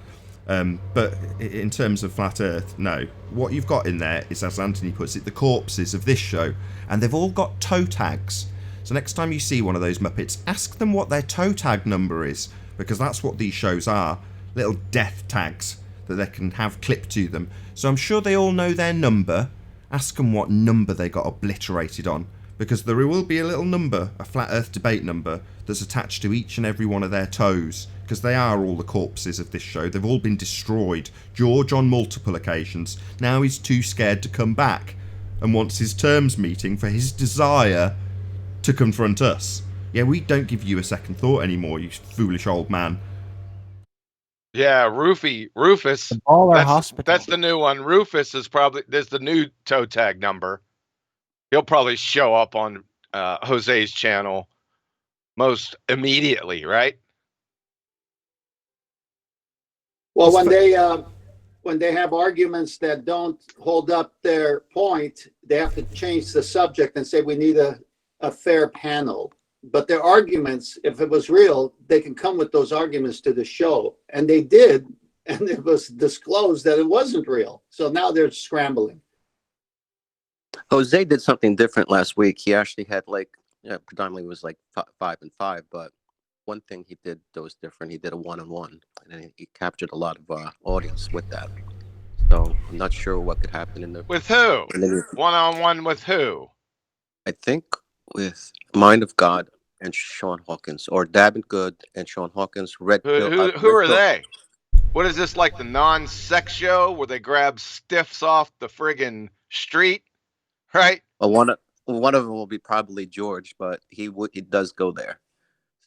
But in terms of Flat Earth, no. What you've got in there is, as Anthony puts it, the corpses of this show. And they've all got toe tags. So next time you see one of those Muppets, ask them what their toe tag number is. Because that's what these shows are. Little death tags that they can have clipped to them. So I'm sure they all know their number. Ask them what number they got obliterated on. Because there will be a little number, a Flat Earth debate number, that's attached to each and every one of their toes. Because they are all the corpses of this show. They've all been destroyed. George on multiple occasions. Now he's too scared to come back. And wants his terms meeting for his desire to confront us. Yeah, we don't give you a second thought anymore, you foolish old man. Yeah, Rufus. The baller That's hospital. the new one. Rufus is probably there's the new toe tag number. He'll probably show up on Jose's channel most immediately, right? Well, when they have arguments that don't hold up their point, they have to change the subject and say we need a fair panel. But their arguments, if it was real, they can come with those arguments to the show. And they did, and it was disclosed that it wasn't real. So now they're scrambling. Jose did something different last week. He actually had predominantly was like 5 and 5, but one thing he did that was different. He did a 1-on-1, and then he captured a lot of audience with that. So I'm not sure what could happen in the with who 1-on-1 with who. I think with Mind of God and Sean Hawkins, or Dabbing Good and Sean Hawkins. Who are they? What is this, like the non-sex show where they grab stiffs off the friggin' street, right? Well, one of them will be probably George, but he does go there.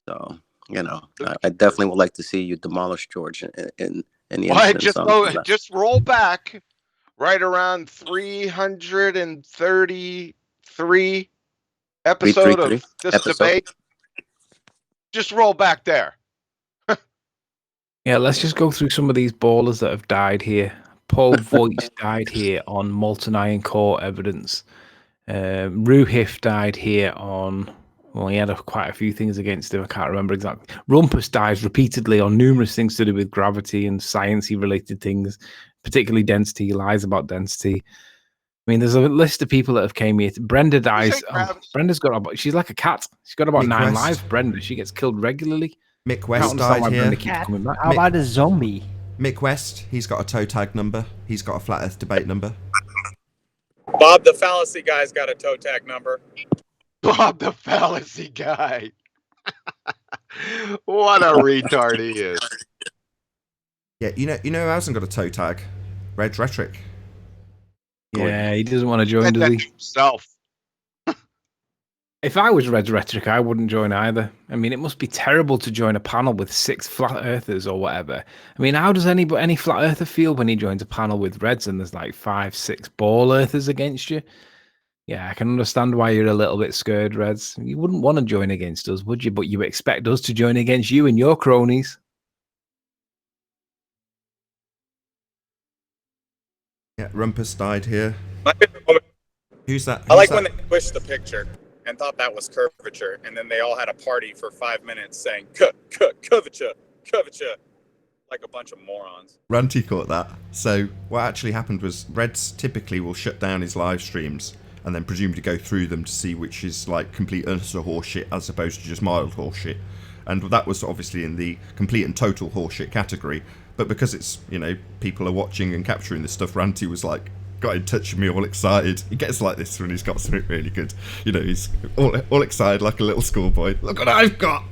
So I definitely would like to see you demolish George in the instance. Just roll back right around 333 episode of this debate. Just roll back there. Yeah, let's just go through some of these ballers that have died here. Paul Voigt died here on molten iron core evidence. Ruhif died here on... Well, he had quite a few things against him. I can't remember exactly. Rumpus dies repeatedly on numerous things to do with gravity and sciencey related things, particularly density. He lies about density. I mean, there's a list of people that have came here. Brenda dies. Brenda's got about... She's like a cat. She's got about 9 lives, Brenda. She gets killed regularly. Mick West died here. How about a zombie? Mick West, he's got a toe tag number. He's got a flat earth debate number. Bob the fallacy guy's got a toe tag number. Bob the fallacy guy. What a retard he is. Yeah, you know who hasn't got a toe tag? Red Rhetoric. Yeah, he doesn't want to join, does he? Himself. If I was Red Rhetoric, I wouldn't join either. I mean, it must be terrible to join a panel with 6 flat earthers or whatever. I mean, how does any flat earther feel when he joins a panel with Reds and there's like 5, 6 ball earthers against you? Yeah, I can understand why you're a little bit scared, Reds. You wouldn't want to join against us, would you? But you expect us to join against you and your cronies. Yeah, Rumpus died here. Who's that? I like when they pushed the picture and thought that was curvature, and then they all had a party for 5 minutes saying curvature, like a bunch of morons. Runty caught that. So what actually happened was Reds typically will shut down his live streams and then presumably go through them to see which is like complete utter horseshit as opposed to just mild horseshit. And that was obviously in the complete and total horseshit category. But because it's, people are watching and capturing this stuff, Ranty was like, got in touch with me all excited. He gets like this when he's got something really good. He's all excited like a little schoolboy. Look what I've got!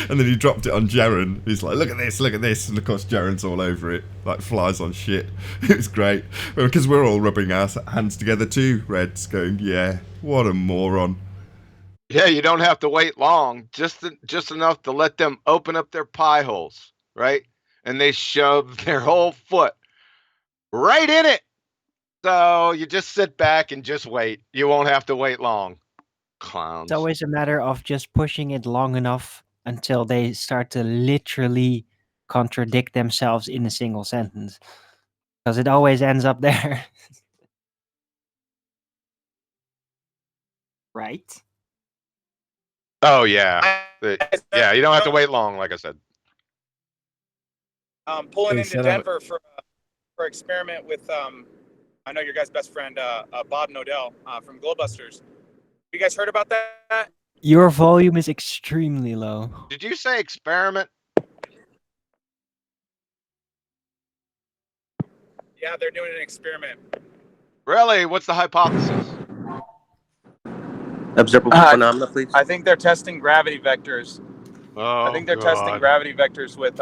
And then he dropped it on Jaren. He's like, look at this. And of course Jaren's all over it, like flies on shit. It was great. Because we're all rubbing our hands together too, Reds, going, yeah, what a moron. Yeah, you don't have to wait long. Just enough to let them open up their pie holes, right? And they shove their whole foot right in it. So you just sit back and just wait. You won't have to wait long. Clowns. It's always a matter of just pushing it long enough until they start to literally contradict themselves in a single sentence. Because it always ends up there. Right? Oh, yeah. Yeah, you don't have to wait long, like I said. Pulling into Denver for experiment with... I know your guys' best friend, Bob Nodell from Globusters. You guys heard about that? Your volume is extremely low. Did you say experiment? Yeah, they're doing an experiment. Really? What's the hypothesis? Observable phenomena, please. I think they're testing gravity vectors. Oh, I think they're testing gravity vectors with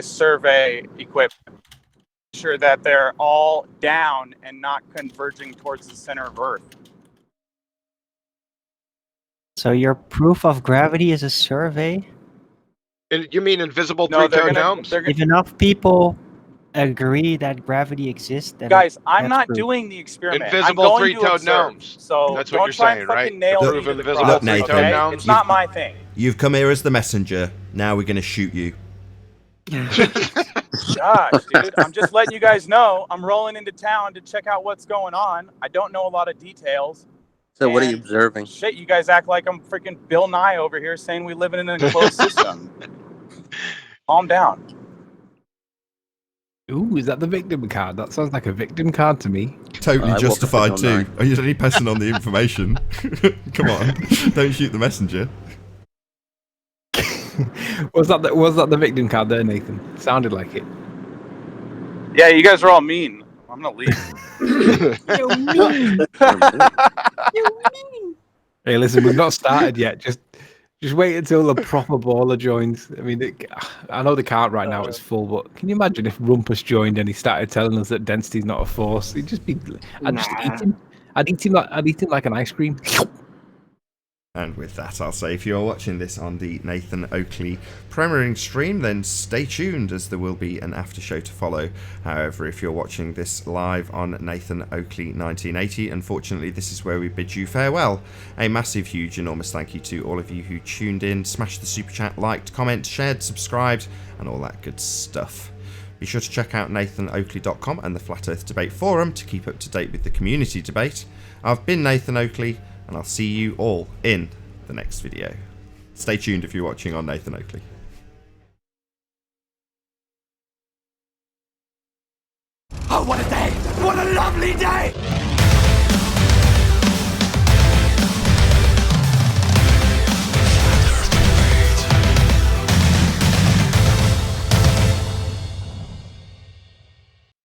survey equipment. Sure that they're all down and not converging towards the center of Earth. So your proof of gravity is a survey? You mean invisible No, they're three-toed gonna. gnomes? They're gonna. If enough people agree that gravity exists, then Guys, I'm that's not proof. doing the experiment. I'm Invisible going to three-toed observe. gnomes. So That's what don't you're try saying, and right? fucking nail To me prove to the invisible cross, Nathan, okay? gnomes? It's not my thing. You've come here as the messenger. Now we're going to shoot you. Gosh, dude, I'm just letting you guys know I'm rolling into town to check out what's going on. I don't know a lot of details. So what are you And observing? Shit, you guys act like I'm freaking Bill Nye over here saying we live in an enclosed system. Calm down. Ooh, is that the victim card? That sounds like a victim card to me. Totally I woke up justified at too. 09. Are you only passing on the information? Come on, don't shoot the messenger. Was that the victim card there, Nathan? Sounded like it. Yeah, you guys are all mean. I'm gonna leave. You mean? Hey, listen, we've not started yet. Just wait until the proper baller joins. I mean, I know the cart right now is full, but can you imagine if Rumpus joined and he started telling us that density's not a force? He'd just be. I'd just eat him. I'd eat him like an ice cream. And with that, I'll say if you're watching this on the Nathan Oakley premiering stream, then stay tuned as there will be an after show to follow. However, if you're watching this live on Nathan Oakley 1980, unfortunately this is where we bid you farewell. A massive, huge, enormous thank you to all of you who tuned in, smashed the super chat, liked, comment, shared, subscribed, and all that good stuff. Be sure to check out nathanoakley.com and the Flat Earth Debate Forum to keep up to date with the community debate. I've been Nathan Oakley, and I'll see you all in the next video. Stay tuned if you're watching on Nathan Oakley. Oh, what a day! What a lovely day!